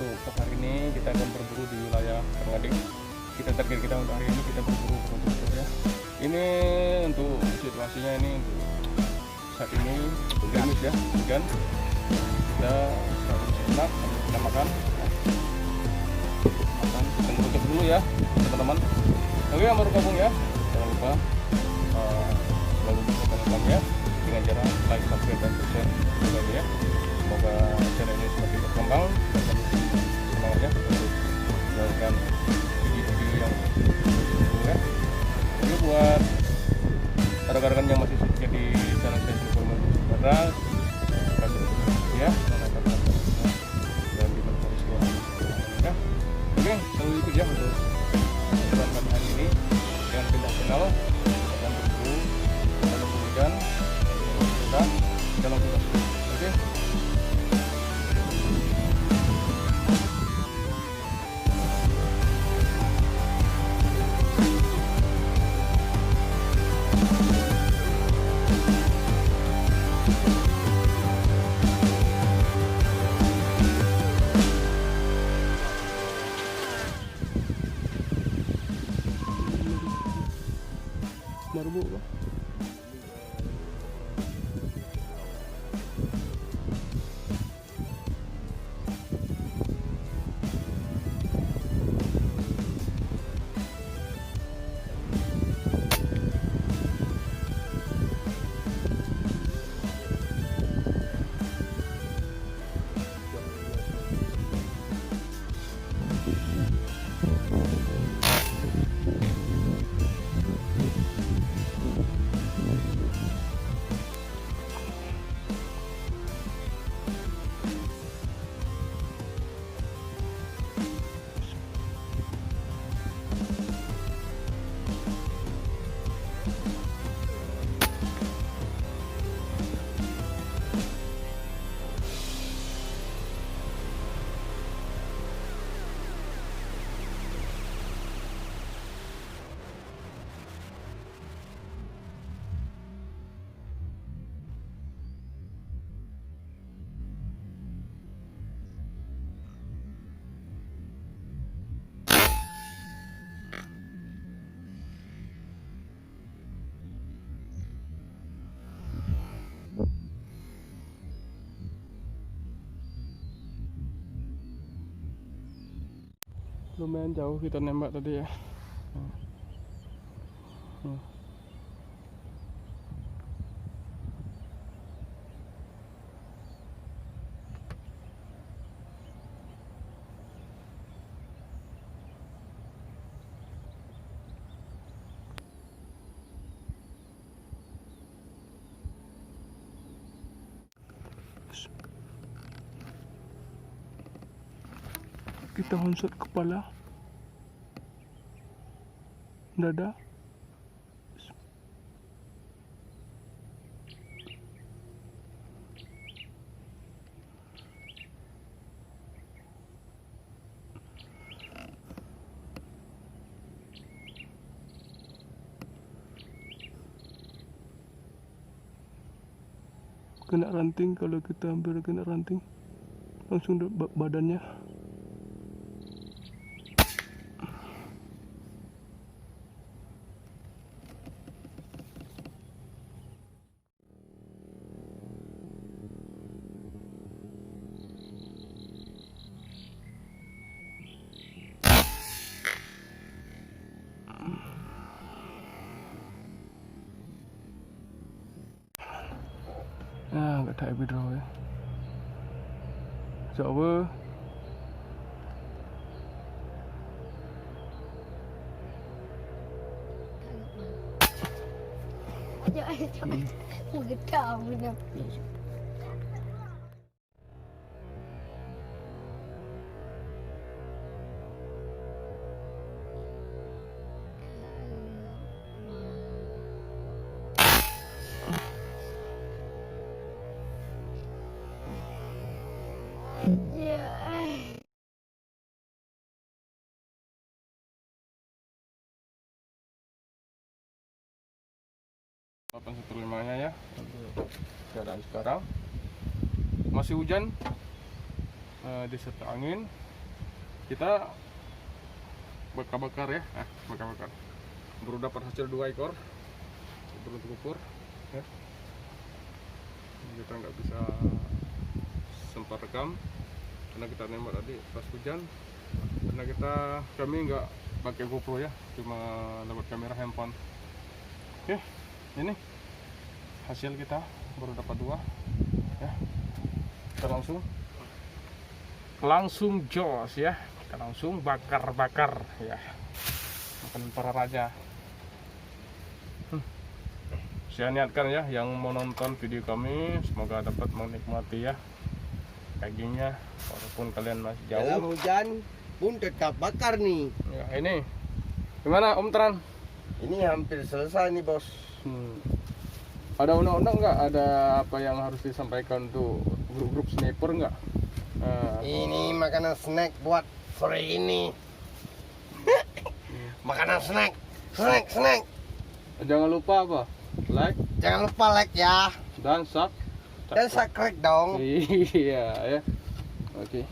untuk hari ini kita akan berburu di wilayah Karanggading. Target kita untuk hari ini kita berburu ya. Ini untuk situasinya ini untuk saat ini gerimis ya, hujan. Kita sejenak kita makan. Kita tutup dulu ya teman-teman. Oke, yang baru gabung ya, jangan lupa selalu dukung kami ya dengan cara like, subscribe, dan share video ya. Semoga channel ini semakin berkembang dan semangat ya untuk melakukan video-video yang baru ya. Jadi buat rekan-rekan yang masih setia di channel saya Informasi Barat, kasih ya dan dibantu semua ya. Oke, selalu ikut ya untuk teman-teman hari ini. Jangan pindah channel, jangan berburu dalam hujan, kita dalam tugas. Oke. Marbu ba? Lumayan jauh kita nembak tadi ya. Kita honsut kepala, dada, kena ranting. Kalau kita hampir kena ranting langsung badannya. Nggak tahu video ya. Coba nya ya. Keadaan sekarang masih hujan disertai angin. kita bakar-bakar ya, bakar-bakar. Baru dapat hasil 2 ekor burung tukur ya. Kita nggak bisa sempat rekam karena kita nembak tadi pas hujan, karena kami nggak pakai GoPro ya, cuma lewat kamera handphone. Oke, ini hasil kita baru dapat 2 ya. Kita langsung jos ya, kita langsung bakar-bakar ya, makan para raja. Saya niatkan ya, yang mau nonton video kami semoga dapat menikmati ya dagingnya, walaupun kalian masih jauh. Dalam hujan pun tetap bakar nih. Ya, ini gimana Om Tran? Ini hampir selesai nih bos. Ada undang-undang nggak? Ada apa yang harus disampaikan untuk grup-grup sniper nggak? Ini makanan snack buat sore ini. Makanan snack. Jangan lupa apa? Like. Jangan lupa like ya. Dan subscribe dong. Iya ya. Oke.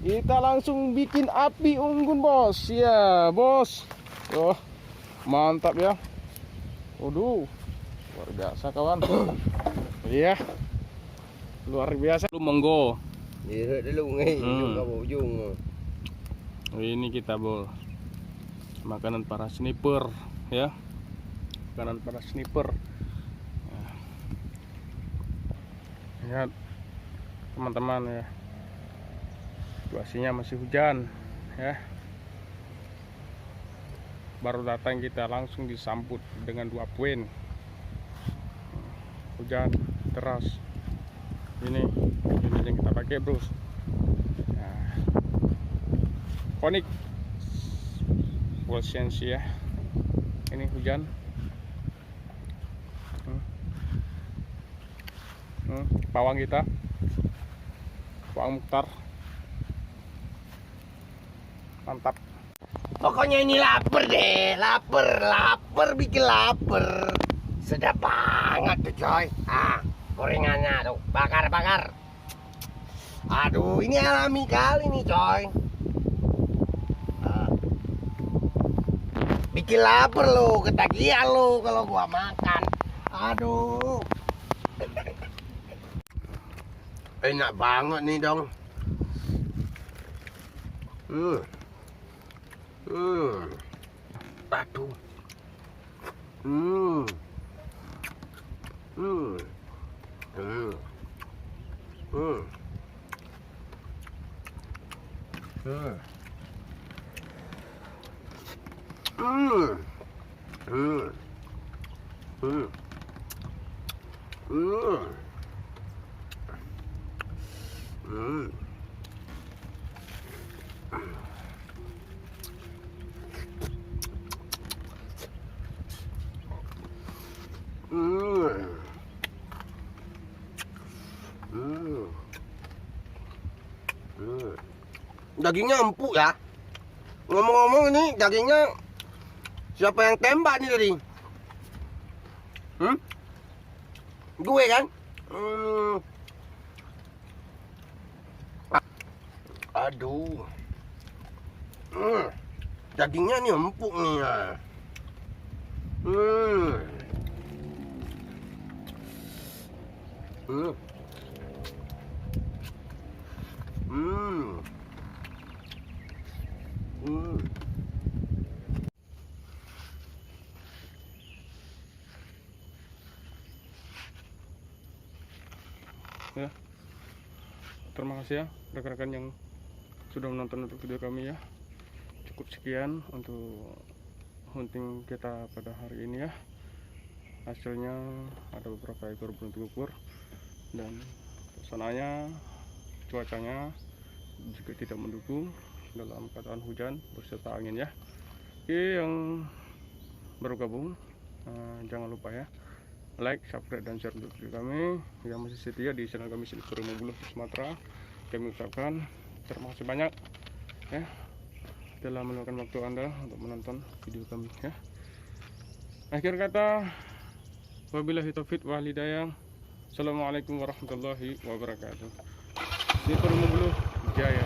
Kita langsung bikin api unggun bos. Ya bos. Oh mantap ya. Waduh, luar biasa kawan. Iya. Luar biasa. Lu monggo. Direk dulu nih, ujung. Ini kita bol. Makanan para sniper ya. Makanan para sniper. Lihat teman-teman ya. Situasinya masih hujan ya. Baru datang kita langsung disambut dengan 2 poin. Hujan deras. Ini yang kita pakai bros. Nah, Konik Volsensi ya. Ini hujan. Pawang kita, pawang Mukhtar. Mantap. Pokoknya ini lapar deh, lapar, bikin lapar. Sedap banget tuh coy. Gorengannya tuh, bakar. Aduh, ini alami kali nih coy. Bikin lapar lo, ketagihan lo kalau gua makan. Aduh. Enak banget nih dong. Aduh. Dagingnya empuk ya. Ngomong-ngomong ini dagingnya siapa yang tembak nih tadi? Gue kan? Aduh. Dagingnya nih empuk nih ya. Ya, terima kasih ya rekan-rekan yang sudah menonton untuk video kami ya. Cukup sekian untuk hunting kita pada hari ini ya. Hasilnya ada beberapa ekor burung tukur dan sananya cuacanya juga tidak mendukung, dalam keadaan hujan berserta angin ya. Oke, yang baru gabung jangan lupa ya like, subscribe, dan share untuk video kami. Yang masih setia di channel kami Sniper 50 Sumatera, kami ucapkan terima kasih banyak ya telah meluangkan waktu Anda untuk menonton video kami ya. Akhir kata, wabillahi taufiq wal hidayah. Assalamualaikum warahmatullahi wabarakatuh. Sniper 50 Jaya.